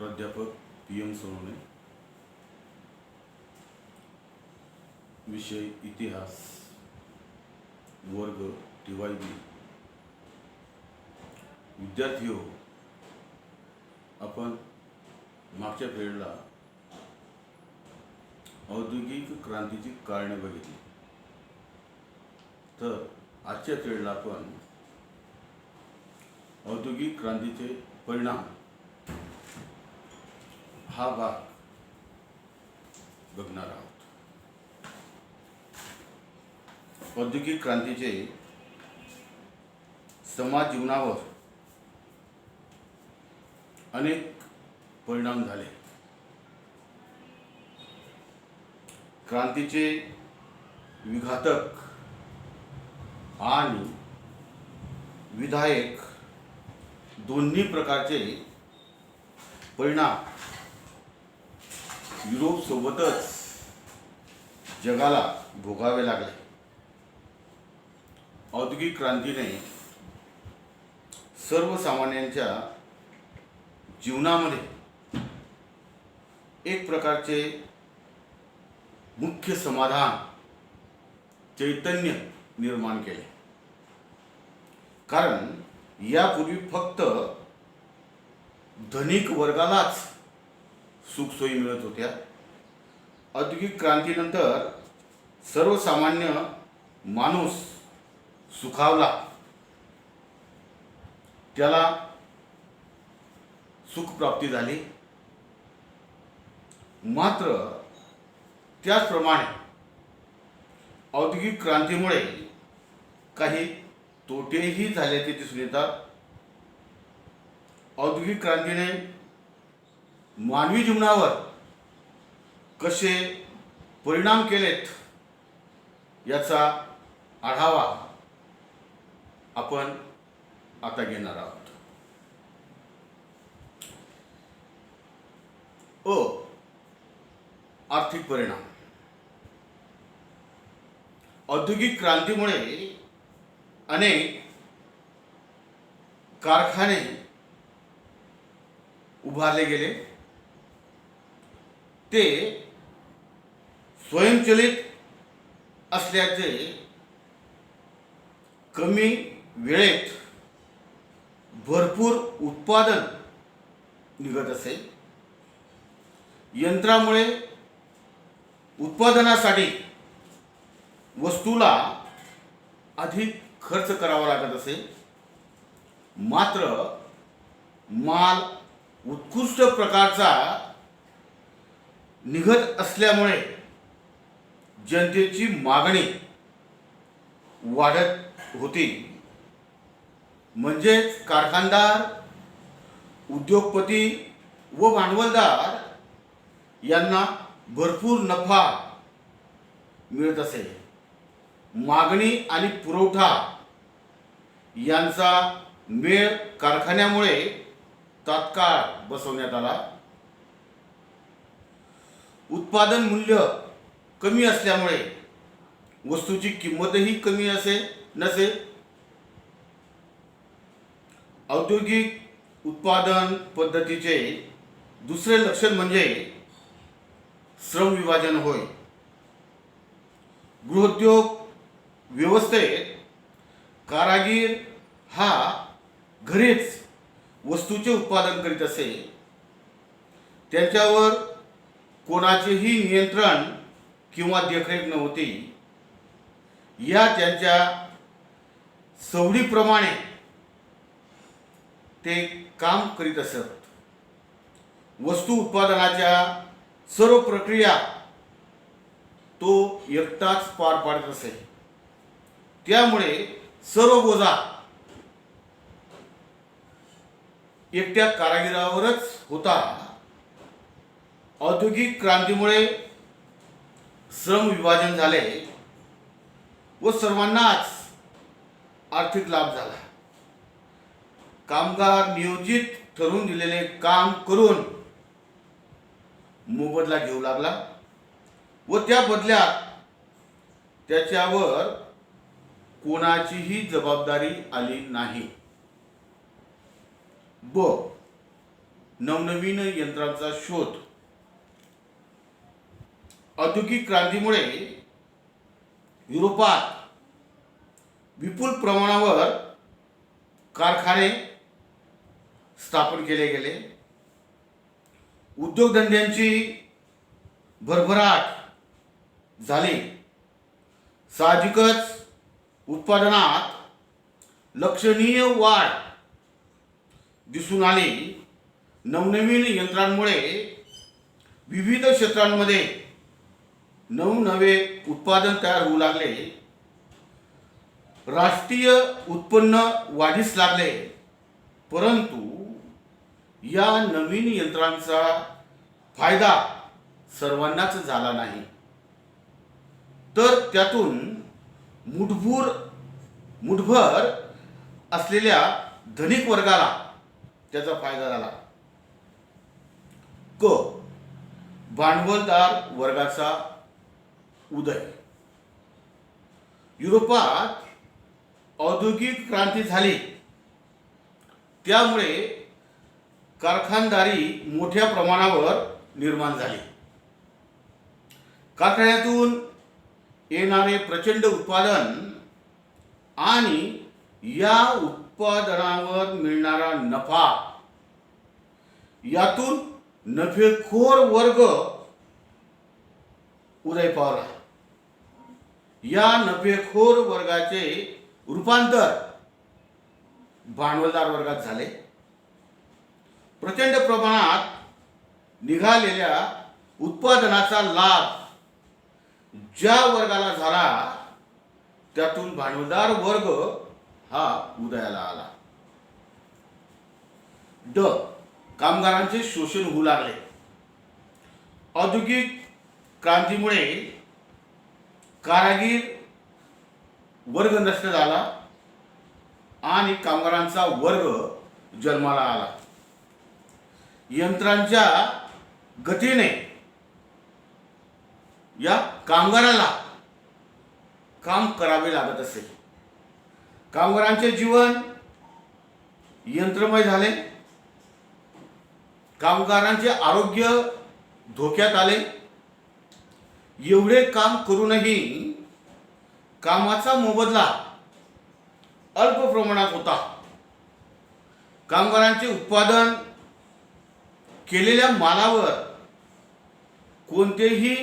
प्राध्यापक PM सोनवणे, विषय इतिहास, वर्ग TYB। विद्यार्थी हो, आपण मागच्या पिरियडला औद्योगिक क्रांतीची कारणे बघितली, तर आजच्या पिरियडला आपण औद्योगिक क्रांतीचे परिणाम हा भाग बघणार आहोत। औद्योगिक क्रांतीचे समाज जीवनावर अनेक परिणाम झाले। क्रांतीचे विघातक आणि विधायक दोन्ही प्रकारचे परिणाम युरोप सोबतच जगाला भोगावे लागले। औद्योगिक क्रांतीने सर्वसामान्यांच्या जीवनामध्ये एक प्रकारचे मुख्य समाधान, चैतन्य निर्माण केले। कारण यापूर्वी फक्त धनिक वर्गालाच सुखसोयी मिळत होत्या। औद्योगिक क्रांतीनंतर सर्वसामान्य माणूस सुखावला, त्याला सुखप्राप्ती झाली। मात्र त्याचप्रमाणे औद्योगिक क्रांतीमुळे काही तोटेही झाल्याचे दिसून येतात। औद्योगिक क्रांतीने मानवी जीवनावर कसे परिणाम केलेत याचा आढावा आपण आता घेणार आहोत। आर्थिक परिणाम। औद्योगिक क्रांतीमुळे अनेक कारखाने उभारले गेले। ते स्वयंचलित असल्याचे कमी वेळेत भरपूर उत्पादन निघत असे। यंत्रामुळे उत्पादनासाठी वस्तूला अधिक खर्च करावा लागत असे। मात्र माल उत्कृष्ट प्रकारचा निघत असल्यामुळे जनतेची मागणी वाढत होती। म्हणजेच कारखानदार, उद्योगपती व भांडवलदार यांना भरपूर नफा मिळत असे। मागणी आणि पुरवठा यांचा मेळ कारखान्यामुळे तात्काळ बसवण्यात आला। उत्पादन मूल्य कमी असल्यामुळे वस्तूची किंमतही कमी नसे। औद्योगिक उत्पादन पद्धतीचे दुसरे लक्षण म्हणजे श्रम विभाजन होय। गृहोद्योग व्यवस्थेत कारागीर हा घरीच वस्तूचे उत्पादन करीत असे। त्यांच्यावर कोणाचेही नियंत्रण किंवा देखरेख नव्हती। या त्यांच्या सवडीप्रमाणे ते काम करीत असत। वस्तू उत्पादनाच्या सर्व प्रक्रिया तो एकटाच पार पाडत असे। त्यामुळे सर्व बोजा एकट्या कारागिरावरच होता। औद्योगिक क्रांतीमुळे श्रम विभाजन झाले व सर्वांनाच आर्थिक लाभ झाला। कामगार नियोजित ठरवून दिलेले काम करून मोबदला घेऊ लागला व त्या बदल्यात त्याच्यावर कोणाचीही जबाबदारी आली नाही। नवनवीन यंत्रांचा शोध. औद्योगिक क्रांतीमुळे युरोपात विपुल प्रमाणावर कारखाने स्थापन केले गेले. उद्योगधंद्यांची भरभराट झाली. साहजिकच उत्पादनात लक्षणीय वाढ दिसून आली. नवनवीन यंत्रांमुळे विविध क्षेत्रांमध्ये नवनवे उत्पादन तयार होऊ लागले. राष्ट्रीय उत्पन्न वाढीस लागले. परंतु या नवीन यंत्रांचा फायदा सर्वांनाच झाला नाही, तर त्यातून मुठभर असलेल्या धनिक वर्गाला त्याचा फायदा झाला. भांडवलदार वर्गाचा उदय. युरोपात औद्योगिक क्रांती झाली. त्यामुळे कारखानदारी मोठ्या प्रमाणावर निर्माण झाली. कारखान्यातून येणारे प्रचंड उत्पादन आणि या उत्पादनावर मिळणारा नफा, यातून नफेखोर वर्ग उदय पावला. या नफेखोर वर्गाचे रूपांतर भांडवलदार वर्गात झाले. प्रचंड प्रमाणात निघालेल्या उत्पादनाचा लाभ ज्या वर्गाला झाला, त्यातून भांडवलदार वर्ग हा उदयाला आला. कामगारांचे शोषण होऊ लागले. औद्योगिक क्रांतीमुळे कारागीर वर्ग नष्ट झाला आणि कामगारांचा वर्ग जन्माला आला. यंत्रांच्या गतीने या कामगाराला काम करावे लागत असे. कामगारांचे जीवन यंत्रमय झाले. कामगारांचे आरोग्य धोक्यात आले. एवढे काम करूनही कामाचा मोबदला अल्प प्रमाणात होता. कामगारांचे उत्पादन केलेल्या मालावर कोणतेही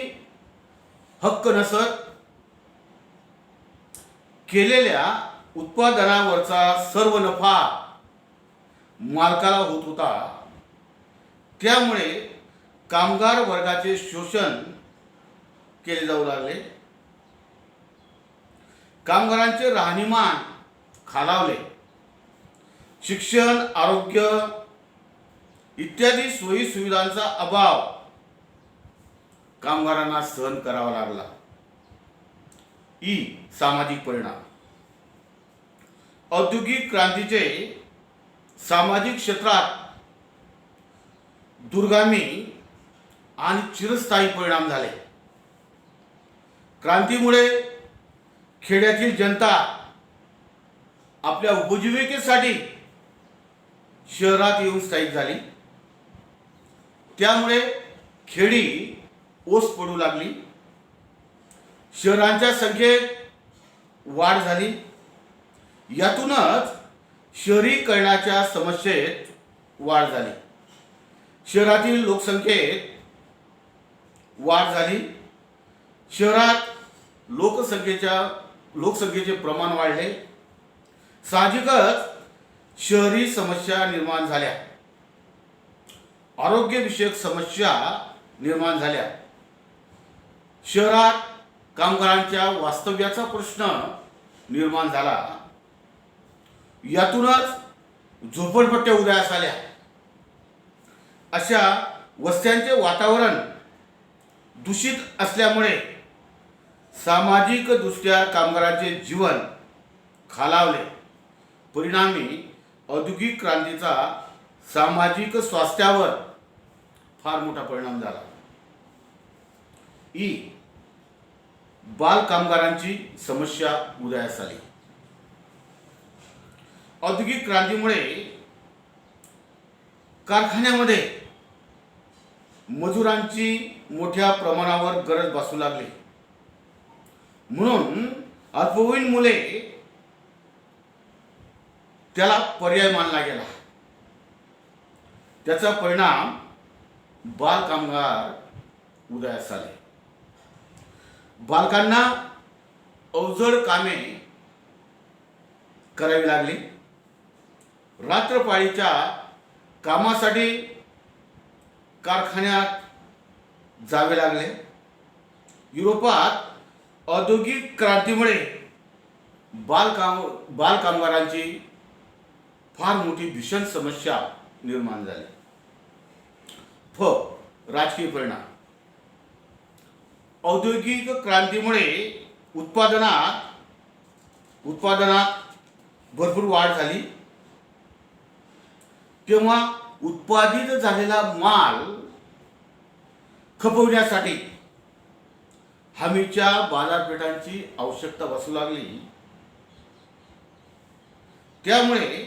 हक्क नसत. केलेल्या उत्पादनावरचा सर्व नफा मालकाला होत होता. त्यामुळे कामगार वर्गाचे शोषण केले जाऊ लागले. कामगारांचे राहणीमान खालावले. शिक्षण, आरोग्य इत्यादी सोयी सुविधांचा अभाव कामगारांना सहन करावा लागला. सामाजिक परिणाम. औद्योगिक क्रांतीचे सामाजिक क्षेत्रात दूरगामी आणि चिरस्थायी परिणाम झाले. क्रांतीमुळे खेड्यातील जनता आपल्या उपजीविकेसाठी शहरात येऊन स्थायिक झाली. त्यामुळे खेडी ओस पडू लागली. शहरांच्या संख्येत वाढ झाली. यातूनच शहरीकरणाच्या समस्येत वाढ झाली. शहरातील लोकसंख्येत वाढ झाली. शहरात लोकसंख्येचे प्रमाण वाढले. साहजिकच शहरी समस्या निर्माण झाल्या. आरोग्यविषयक समस्या निर्माण झाल्या. शहरात कामगारांच्या वास्तव्याचा प्रश्न निर्माण झाला. यातूनच झोपडपट्ट्या उदयास आल्या. अशा वस्त्यांचे वातावरण दूषित असल्यामुळे सामाजिक दृष्ट्या कामगारांचे जीवन खालावले. परिणामी औद्योगिक क्रांतीचा सामाजिक स्वास्थ्यावर फार मोठा परिणाम झाला. बाल कामगारांची समस्या उदयास आली. औद्योगिक क्रांतीमुळे कारखान्यामध्ये मजुरांची मोठ्या प्रमाणावर गरज भासू लागली, म्हणून अल्पवयीन मुले त्याला पर्याय मानला गेला. त्याचा परिणाम बाल कामगार उदयास आले. बालकांना अवजड कामे करावी लागली. रात्रपाळीच्या कामासाठी कारखान्यात जावे लागले. युरोपात औद्योगिक क्रांतीमुळे बालकामगारांची फार मोठी भीषण समस्या निर्माण झाली. राजकीय परिणाम. औद्योगिक क्रांतीमुळे उत्पादनात भरपूर वाढ झाली. तेव्हा उत्पादित झालेला माल खपवण्यासाठी हमीच्या बाजारपेठांची आवश्यकता भासू लागली. त्यामुळे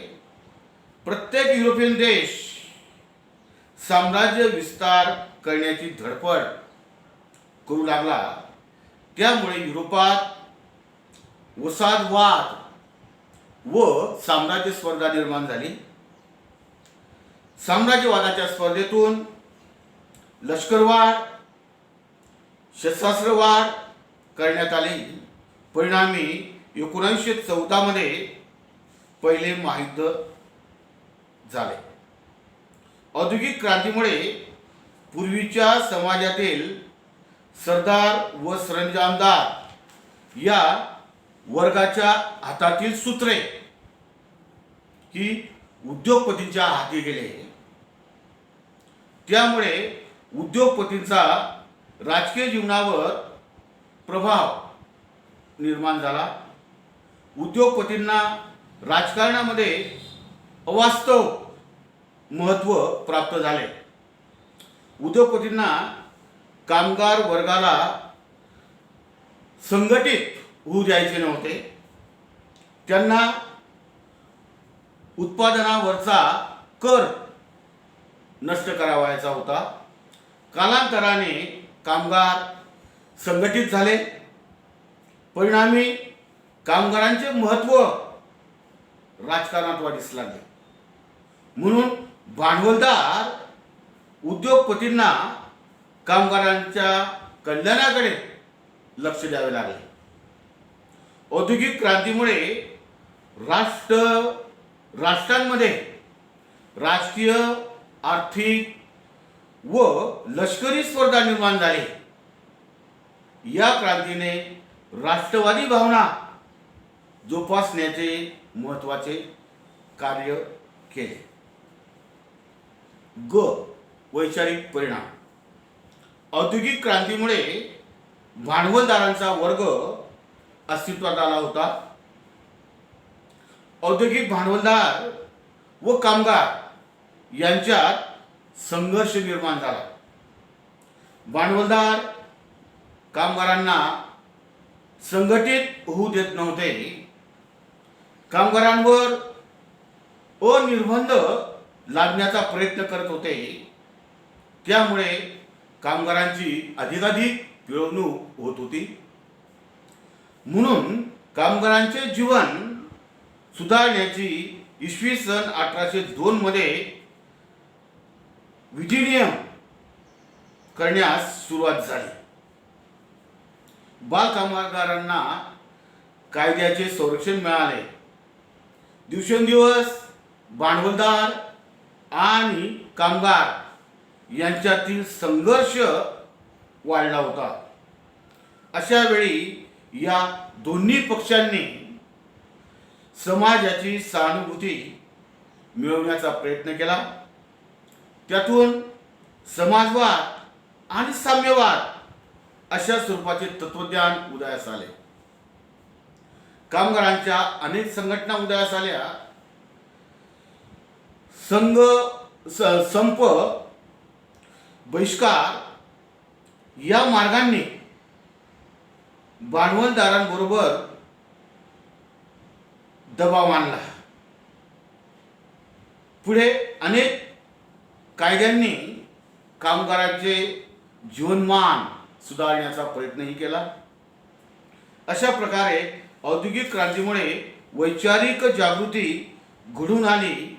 प्रत्येक युरोपियन देश साम्राज्य विस्तार करण्याची धडपड करू लागला. त्यामुळे युरोपात वसाहतवाद व साम्राज्य स्पर्धा निर्माण झाली. साम्राज्यवादाच्या स्पर्धेतून लष्करवाढ, शस्त्रास्त्रवाढ करण्यात आली. परिणामी 1914 मध्ये पहिले महायुद्ध झाले. औद्योगिक क्रांतीमुळे पूर्वीच्या समाजातील सरदार व सरंजामदार या वर्गाच्या हातातील सूत्रे ही उद्योगपतींच्या हाती गेले. त्यामुळे उद्योगपतींचा राजकीय जीवनावर प्रभाव निर्माण झाला. उद्योगपतींना राजकारणामध्ये अवास्तव महत्त्व प्राप्त झाले. उद्योगपतींना कामगार वर्गाला संघटित होऊ द्यायचे नव्हते. त्यांना उत्पादनावरचा कर नष्ट करावायचा होता. कालांतराने कामगार संघटित झाले. परिणामी कामगारांचे महत्त्व राजकारणात वाढीस लागले. म्हणून भांडवलदार उद्योगपतींना कामगारांच्या कल्याणाकडे लक्ष द्यावे लागले. औद्योगिक क्रांतीमुळे राष्ट्रांमध्ये राजकीय, आर्थिक व लष्करी स्पर्धा निर्माण झाली. या क्रांतीने राष्ट्रवादी भावना जोपासण्याचे महत्त्वाचे कार्य केले. वैचारिक परिणाम. औद्योगिक क्रांतीमुळे भांडवलदारांचा वर्ग अस्तित्वात आला होता. औद्योगिक भांडवलदार व कामगार यांच्यात संघर्ष निर्माण झाला. भांडवलदार कामगारांना संघटित होऊ देत नव्हते. कामगारांवर अनिर्बंध लादण्याचा प्रयत्न करत होते. त्यामुळे कामगारांची अधिकाधिक पिळवणूक होत होती. म्हणून कामगारांचे जीवन सुधारण्याची इसवी सन 1802 मध्ये विधिनियम करण्यास सुरुवात झाली. बाल कामगारांना कायद्याचे संरक्षण मिळाले. दिवसेंदिवस भांडवलदार आणि कामगार यांच्यातील संघर्ष वाढला होता. अशा वेळी या दोन्ही पक्षांनी समाजाची सहानुभूती मिळवण्याचा प्रयत्न केला. त्यातून समाजवाद आणि साम्यवाद अशा स्वरूपाचे तत्वज्ञान उदयास आले. कामगारांच्या अनेक संघटना उदयास आल्या. संप, बहिष्कार या मार्गांनी भांडवलदारांबरोबर दबाव आणला. पुढे अनेक कायद्यांनी कामगारांचे जीवनमान सुधारण्याचा प्रयत्नही केला. अशा प्रकारे औद्योगिक क्रांतीमुळे वैचारिक जागृती घडून आली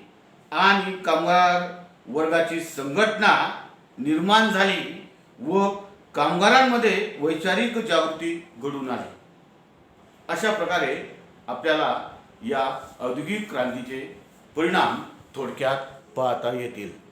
आणि कामगार वर्गाची संघटना निर्माण झाली व कामगारांमध्ये वैचारिक जागृती घडून आली. अशा प्रकारे आपल्याला या औद्योगिक क्रांतीचे परिणाम थोडक्यात पाहता येतील.